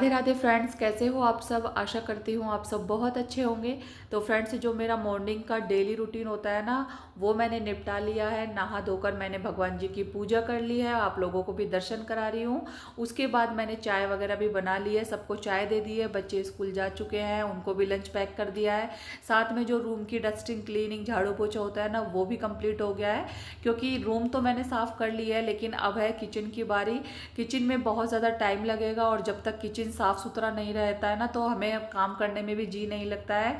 Radhe Radhe friends, कैसे हो आप सब। आशा करती हूँ आप सब बहुत अच्छे होंगे। तो फ्रेंड्स, जो मेरा मॉर्निंग का डेली रूटीन होता है ना, वो मैंने निपटा लिया है। नहा धोकर मैंने भगवान जी की पूजा कर ली है, आप लोगों को भी दर्शन करा रही हूँ। उसके बाद मैंने चाय वगैरह भी बना ली है, सबको चाय दे दी है। बच्चे स्कूल जा चुके हैं, उनको भी लंच पैक कर दिया है। साथ में जो रूम की डस्टिंग क्लीनिंग झाड़ू पोछा होता है ना, वो भी कंप्लीट हो गया है। क्योंकि रूम तो मैंने साफ़ कर लिया है, लेकिन अब है किचन की बारी। किचन में बहुत ज़्यादा टाइम लगेगा, और जब तक किचन साफ़ सुथरा नहीं रहता है ना, तो हमें काम करने में भी जी नहीं लगता है।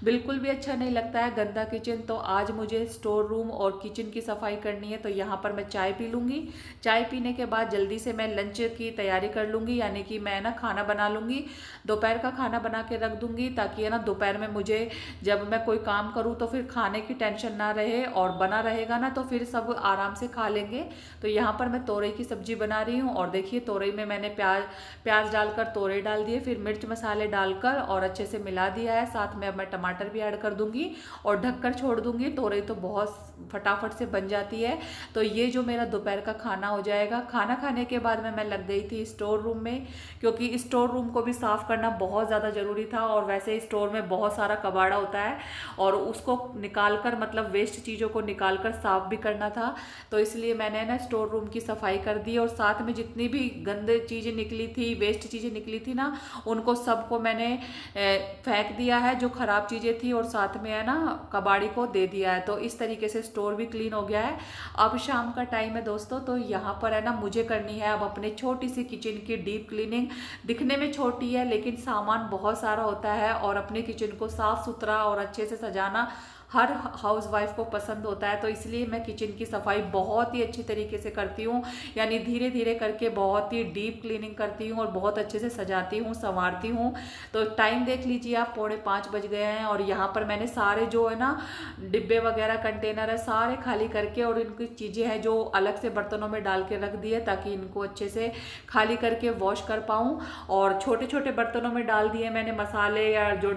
बिल्कुल भी अच्छा नहीं लगता है गंदा किचन। तो आज मुझे स्टोर रूम और किचन की सफाई करनी है। तो यहाँ पर मैं चाय पी लूँगी। चाय पीने के बाद जल्दी से मैं लंच की तैयारी कर लूँगी, यानी कि मैं ना खाना बना लूँगी। दोपहर का खाना बना के रख दूँगी, ताकि है ना दोपहर में मुझे जब मैं कोई काम करूँ तो फिर खाने की टेंशन ना रहे, और बना रहेगा ना तो फिर सब आराम से खा लेंगे। तो यहाँ पर मैं तोरई की सब्जी बना रही हूँ, और देखिए तोरई में मैंने प्याज डालकर तोरई डाल दिए, फिर मिर्च मसाले डालकर और अच्छे से मिला दिया है। साथ में अब मैं टमाटर भी ऐड कर दूंगी और ढककर छोड़ दूंगी। तोरई तो बहुत फटाफट से बन जाती है। तो ये जो मेरा दोपहर का खाना हो जाएगा। खाना खाने के बाद में मैं लग गई थी स्टोर रूम में, क्योंकि स्टोर रूम को भी साफ़ करना बहुत ज़्यादा ज़रूरी था। और वैसे ही स्टोर में बहुत सारा कबाड़ा होता है, और उसको निकाल कर, मतलब वेस्ट चीज़ों को निकाल कर साफ़ भी करना था। तो इसलिए मैंने ना स्टोर रूम की सफाई कर दी, और साथ में जितनी भी गंदे चीज़ें निकली थी, वेस्ट चीज़ें निकली थी ना, उनको सबको मैंने फेंक दिया है, जो ख़राब चीज़ें थी, और साथ में है ना कबाड़ी को दे दिया है। तो इस तरीके से स्टोर भी क्लीन हो गया है। अब शाम का टाइम है दोस्तों, तो यहाँ पर है ना मुझे करनी है अब अपने छोटी सी किचन की डीप क्लीनिंग। दिखने में छोटी है, लेकिन सामान बहुत सारा होता है, और अपने किचन को साफ़ सुथरा और अच्छे से सजाना हर हाउस वाइफ को पसंद होता है। तो इसलिए मैं किचन की सफाई बहुत ही अच्छी तरीके से करती हूँ, यानी धीरे धीरे करके बहुत ही डीप क्लीनिंग करती हूँ, और बहुत अच्छे से सजाती हूँ, संवारती हूँ। तो टाइम देख लीजिए आप, 4:45 बज गए हैं। और यहाँ पर मैंने सारे जो है ना डिब्बे वगैरह कंटेनर है सारे खाली करके, और इनकी चीज़ें हैं जो अलग से बर्तनों में डाल के रख दी है, ताकि इनको अच्छे से खाली करके वॉश कर पाऊँ। और छोटे छोटे बर्तनों में डाल दिए मैंने मसाले, या जो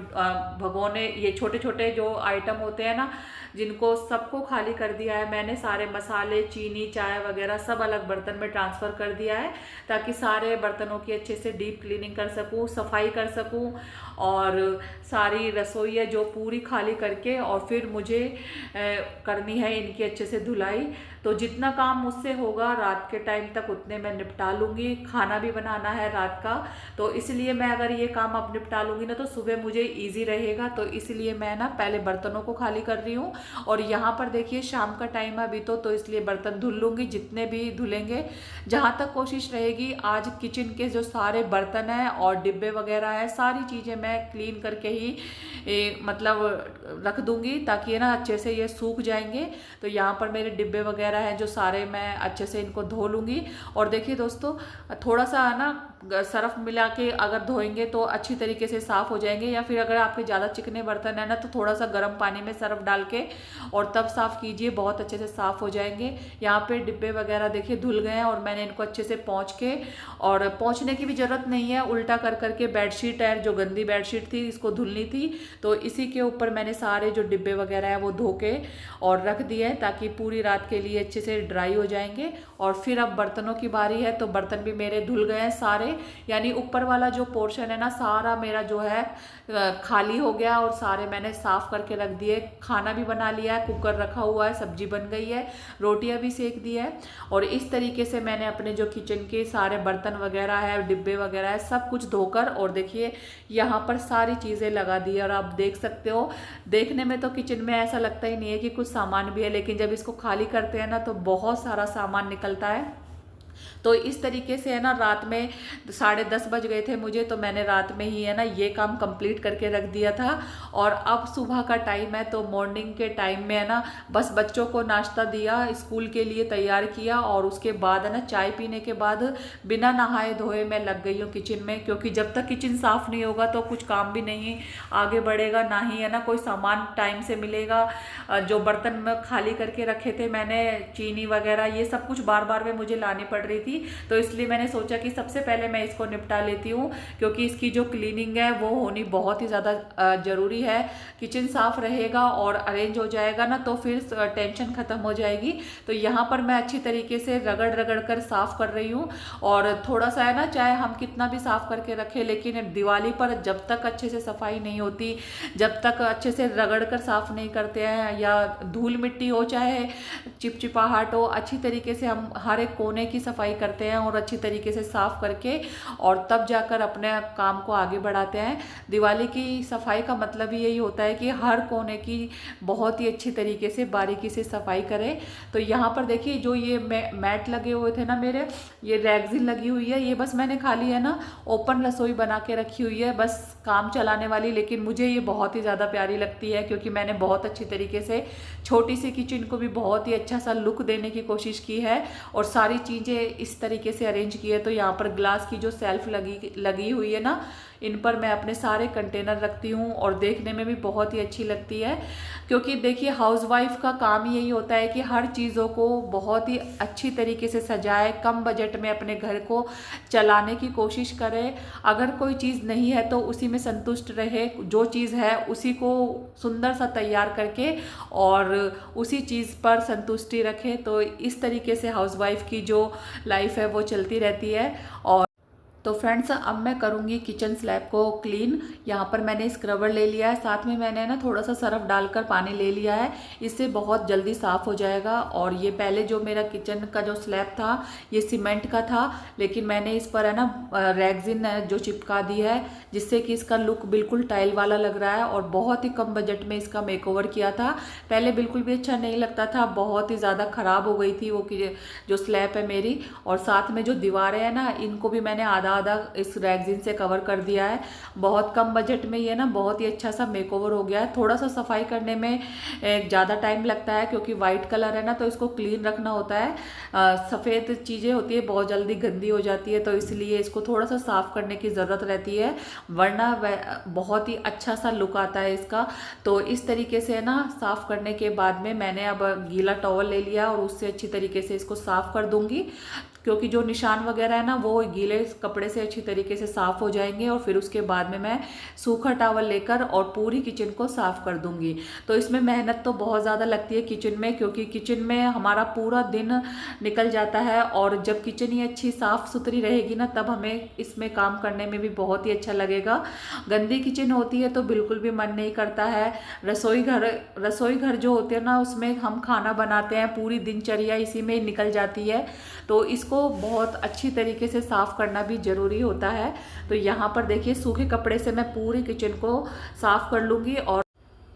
भगोने, ये छोटे छोटे जो आइटम होते हैं ना, जिनको सबको खाली कर दिया है मैंने। सारे मसाले, चीनी, चाय वगैरह सब अलग बर्तन में ट्रांसफ़र कर दिया है, ताकि सारे बर्तनों की अच्छे से डीप क्लीनिंग कर सकूँ, सफाई कर सकूँ। और सारी रसोई है जो पूरी खाली करके, और फिर मुझे करनी है इनकी अच्छे से धुलाई। तो जितना काम मुझसे होगा रात के टाइम तक उतने मैं निपटा लूँगी। खाना भी बनाना है रात का, तो इसलिए मैं अगर ये काम अब निपटा लूँगी ना, तो सुबह मुझे ईजी रहेगा। तो इसलिए मैं ना पहले बर्तनों को खाली कर रही हूँ। और यहाँ पर देखिए शाम का टाइम है अभी तो इसलिए बर्तन धुल लूँगी, जितने भी धुलेंगे। जहाँ तक कोशिश रहेगी आज किचन के जो सारे बर्तन हैं और डिब्बे वगैरह है, सारी चीज़ें मैं क्लीन करके ही मतलब रख दूँगी, ताकि है ना अच्छे से ये सूख जाएंगे। तो यहाँ पर मेरे डिब्बे वगैरह हैं जो सारे, मैं अच्छे से इनको धो लूँगी। और देखिए दोस्तों, थोड़ा सा है ना सरफ मिला के अगर धोएंगे तो अच्छी तरीके से साफ़ हो जाएंगे, या फिर अगर आपके ज़्यादा चिकने बर्तन है ना, तो थोड़ा सा गर्म पानी में सरफ डाल के और तब साफ़ कीजिए, बहुत अच्छे से साफ़ हो जाएंगे। यहाँ पे डिब्बे वगैरह देखिए धुल गए हैं, और मैंने इनको अच्छे से पोंछ के, और पोंछने की भी ज़रूरत नहीं है, उल्टा कर करके बेडशीट है, जो गंदी बेडशीट थी इसको धुलनी थी, तो इसी के ऊपर मैंने सारे जो डिब्बे वगैरह है वो धो के और रख दिए हैं, ताकि पूरी रात के लिए अच्छे से ड्राई हो जाएंगे। और फिर अब बर्तनों की बारी है, तो बर्तन भी मेरे धुल गए हैं सारे, यानी ऊपर वाला जो पोर्शन है ना सारा मेरा जो है खाली हो गया, और सारे मैंने साफ करके रख दिए। खाना भी बना लिया है, कुकर रखा हुआ है, सब्जी बन गई है, रोटियां भी सेक दी है। और इस तरीके से मैंने अपने जो किचन के सारे बर्तन वगैरह है, डिब्बे वगैरह है, सब कुछ धोकर, और देखिए यहाँ पर सारी चीज़ें लगा दी है। और आप देख सकते हो, देखने में तो किचन में ऐसा लगता ही नहीं है कि कुछ सामान भी है, लेकिन जब इसको खाली करते हैं ना, तो बहुत सारा सामान निकलता है। तो इस तरीके से है ना, रात में 10:30 बज गए थे मुझे, तो मैंने रात में ही है ना ये काम कंप्लीट करके रख दिया था। और अब सुबह का टाइम है, तो मॉर्निंग के टाइम में है ना बस बच्चों को नाश्ता दिया, स्कूल के लिए तैयार किया, और उसके बाद है ना चाय पीने के बाद बिना नहाए धोए मैं लग गई हूँ किचन में। क्योंकि जब तक किचन साफ़ नहीं होगा तो कुछ काम भी नहीं आगे बढ़ेगा, ना ही है ना कोई सामान टाइम से मिलेगा। जो बर्तन में खाली करके रखे थे मैंने, चीनी वगैरह, ये सब कुछ बार बार में मुझे लानी पड़ रही थी, तो इसलिए मैंने सोचा कि सबसे पहले मैं इसको निपटा लेती हूँ, क्योंकि इसकी जो क्लीनिंग है वो होनी बहुत ही ज़्यादा ज़रूरी है। किचन साफ़ रहेगा और अरेंज हो जाएगा ना, तो फिर टेंशन ख़त्म हो जाएगी। तो यहाँ पर मैं अच्छी तरीके से रगड़ रगड़ कर साफ़ कर रही हूँ। और थोड़ा सा है ना, चाहे हम कितना भी साफ़ करके रखें, लेकिन दिवाली पर जब तक अच्छे से सफाई नहीं होती, जब तक अच्छे से रगड़ कर साफ़ नहीं करते हैं, या धूल मिट्टी हो चाहे चिपचिपाहट हो, अच्छी तरीके से हम हर एक कोने की सफाई करते हैं और अच्छी तरीके से साफ़ करके और तब जाकर अपने काम को आगे बढ़ाते हैं। दिवाली की सफाई का मतलब ही यही होता है कि हर कोने की बहुत ही अच्छी तरीके से बारीकी से सफाई करें। तो यहाँ पर देखिए, जो ये मैट लगे हुए थे ना मेरे, ये रैगज़ीन लगी हुई है, ये बस मैंने खाली है ना ओपन रसोई बना के रखी हुई है, बस काम चलाने वाली। लेकिन मुझे ये बहुत ही ज़्यादा प्यारी लगती है, क्योंकि मैंने बहुत अच्छी तरीके से छोटी सी किचन को भी बहुत ही अच्छा सा लुक देने की कोशिश की है और सारी चीज़ें इस तरीके से अरेंज की है। तो यहाँ पर ग्लास की जो सेल्फ लगी हुई है ना, इन पर मैं अपने सारे कंटेनर रखती हूँ और देखने में भी बहुत ही अच्छी लगती है। क्योंकि देखिए, हाउसवाइफ का काम ही यही होता है कि हर चीज़ों को बहुत ही अच्छी तरीके से सजाए, कम बजट में अपने घर को चलाने की कोशिश करे। अगर कोई चीज़ नहीं है तो उसी में संतुष्ट रहे, जो चीज़ है उसी को सुंदर सा तैयार करके और उसी चीज़ पर संतुष्टि रखे। तो इस तरीके से हाउसवाइफ की जो लाइफ है वो चलती रहती है। और तो फ्रेंड्स, अब मैं करूँगी किचन स्लैब को क्लीन। यहाँ पर मैंने स्क्रबर ले लिया है, साथ में मैंने ना थोड़ा सा सर्फ डालकर पानी ले लिया है, इससे बहुत जल्दी साफ़ हो जाएगा। और ये पहले जो मेरा किचन का जो स्लैब था ये सीमेंट का था, लेकिन मैंने इस पर है ना रैगज़ीन जो चिपका दी है, जिससे कि इसका लुक बिल्कुल टाइल वाला लग रहा है। और बहुत ही कम बजट में इसका मेकओवर किया था। पहले बिल्कुल भी अच्छा नहीं लगता था, बहुत ही ज़्यादा ख़राब हो गई थी वो जो स्लैब है मेरी। और साथ में जो दीवारें हैं ना, इनको भी मैंने आधा इस रैगज़ीन से कवर कर दिया है। बहुत कम बजट में ये ना बहुत ही अच्छा सा मेकओवर हो गया है। थोड़ा सा सफाई करने में ज़्यादा टाइम लगता है, क्योंकि वाइट कलर है ना, तो इसको क्लीन रखना होता है। सफ़ेद चीज़ें होती है बहुत जल्दी गंदी हो जाती है, तो इसलिए इसको थोड़ा सा साफ़ करने की ज़रूरत रहती है, वरना बहुत ही अच्छा सा लुक आता है इसका। तो इस तरीके से ना साफ़ करने के बाद में मैंने अब गीला टॉवल ले लिया और उससे अच्छी तरीके से इसको साफ़ कर दूंगी, क्योंकि जो निशान वगैरह है ना वो गीले कपड़े से अच्छी तरीके से साफ़ हो जाएंगे। और फिर उसके बाद में मैं सूखा टॉवल लेकर और पूरी किचन को साफ़ कर दूंगी। तो इसमें मेहनत तो बहुत ज़्यादा लगती है किचन में, क्योंकि किचन में हमारा पूरा दिन निकल जाता है। और जब किचन ही अच्छी साफ़ सुथरी रहेगी ना, तब हमें इसमें काम करने में भी बहुत ही अच्छा लगेगा। गंदी किचन होती है तो बिल्कुल भी मन नहीं करता है। रसोई घर जो होते हैं ना, उसमें हम खाना बनाते हैं, पूरी दिनचर्या इसी में निकल जाती है। तो इसको बहुत अच्छी तरीके से साफ़ करना भी ज़रूरी होता है। तो यहाँ पर देखिए, सूखे कपड़े से मैं पूरी किचन को साफ़ कर लूँगी। और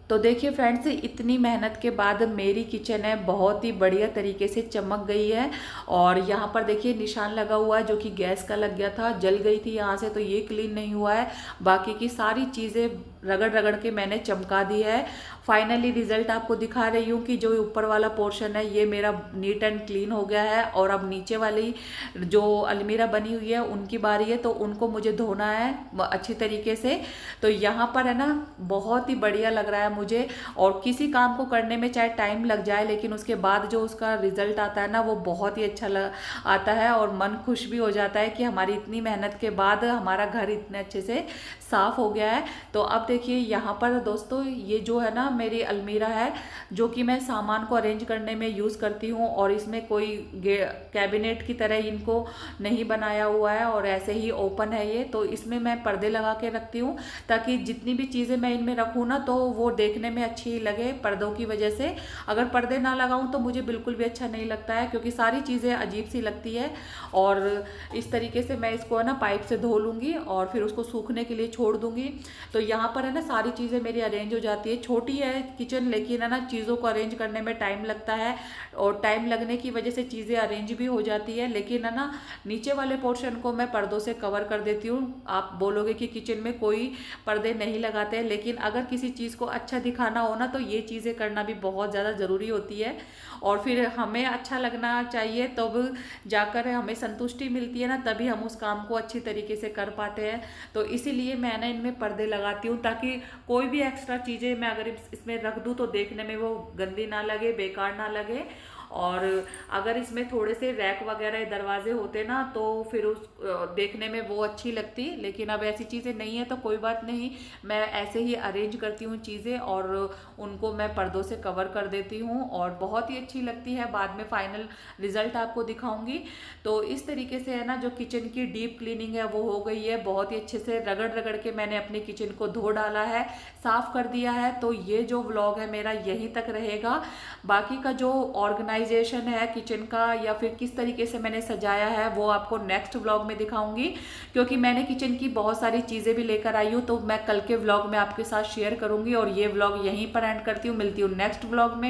तो देखिए फ्रेंड्स, इतनी मेहनत के बाद मेरी किचन है बहुत ही बढ़िया तरीके से चमक गई है। और यहाँ पर देखिए निशान लगा हुआ है, जो कि गैस का लग गया था, जल गई थी यहाँ से, तो ये क्लीन नहीं हुआ है। बाकी की सारी चीज़ें रगड़ रगड़ के मैंने चमका दी है। फाइनली रिजल्ट आपको दिखा रही हूँ कि जो ऊपर वाला पोर्शन है ये मेरा नीट एंड क्लीन हो गया है। और अब नीचे वाली जो अलमीरा बनी हुई है उनकी बारी है, तो उनको मुझे धोना है अच्छी तरीके से। तो यहाँ पर है ना बहुत ही बढ़िया लग रहा है मुझे। और किसी काम को करने में चाहे टाइम लग जाए, लेकिन उसके बाद जो उसका रिजल्ट आता है ना, वो बहुत ही अच्छा आता है। और मन खुश भी हो जाता है कि हमारी इतनी मेहनत के बाद हमारा घर इतने अच्छे से साफ़ हो गया है। तो अब देखिए यहाँ पर दोस्तों, ये जो है ना मेरी अलमीरा है, जो कि मैं सामान को अरेंज करने में यूज़ करती हूँ। और इसमें कोई कैबिनेट की तरह इनको नहीं बनाया हुआ है, और ऐसे ही ओपन है ये। तो इसमें मैं पर्दे लगा के रखती हूँ, ताकि जितनी भी चीज़ें मैं इनमें रखूँ ना, तो वो देखने में अच्छी लगे पर्दों की वजह से। अगर पर्दे ना लगाऊँ तो मुझे बिल्कुल भी अच्छा नहीं लगता है, क्योंकि सारी चीज़ें अजीब सी लगती है। और इस तरीके से मैं इसको है ना पाइप से धो लूँगी और फिर उसको सूखने के लिए छोड़ दूँगी। तो यहाँ पर है ना सारी चीज़ें मेरी अरेंज हो जाती है। छोटी है किचन, लेकिन है ना चीज़ों को अरेंज करने में टाइम लगता है, और टाइम लगने की वजह से चीज़ें अरेंज भी हो जाती है। लेकिन है ना नीचे वाले पोर्शन को मैं पर्दों से कवर कर देती हूँ। आप बोलोगे कि किचन में कोई पर्दे नहीं लगाते हैं, लेकिन अगर किसी चीज़ को अच्छा दिखाना हो ना, तो ये चीज़ें करना भी बहुत ज़्यादा ज़रूरी होती है। और फिर हमें अच्छा लगना चाहिए, तब जाकर हमें संतुष्टि मिलती है ना, तभी हम उस काम को अच्छी तरीके से कर पाते हैं। तो इसीलिए मैंने इनमें पर्दे लगाती हूँ, ताकि कोई भी एक्स्ट्रा चीज़ें मैं अगर इसमें रख दूँ तो देखने में वो गंदी ना लगे, बेकार ना लगे। और अगर इसमें थोड़े से रैक वगैरह दरवाजे होते ना तो फिर उस देखने में वो अच्छी लगती, लेकिन अब ऐसी चीज़ें नहीं है तो कोई बात नहीं, मैं ऐसे ही अरेंज करती हूँ चीज़ें और उनको मैं पर्दों से कवर कर देती हूँ और बहुत ही अच्छी लगती है। बाद में फाइनल रिजल्ट आपको दिखाऊंगी। तो इस तरीके से है ना, जो किचन की डीप क्लीनिंग है वो हो गई है, बहुत ही अच्छे से रगड़ रगड़ के मैंने अपने किचन को धो डाला है, साफ कर दिया है। तो ये जो व्लॉग है मेरा यहीं तक रहेगा। बाकी का जो ऑर्गेनाइजेशन है किचन का या फिर किस तरीके से मैंने सजाया है वो आपको नेक्स्ट व्लॉग में दिखाऊंगी, क्योंकि मैंने किचन की बहुत सारी चीज़ें भी लेकर आई हूँ, तो मैं कल के व्लॉग में आपके साथ शेयर करूंगी। और ये व्लॉग यहीं पर एंड करती हूँ, मिलती हूँ नेक्स्ट व्लॉग में।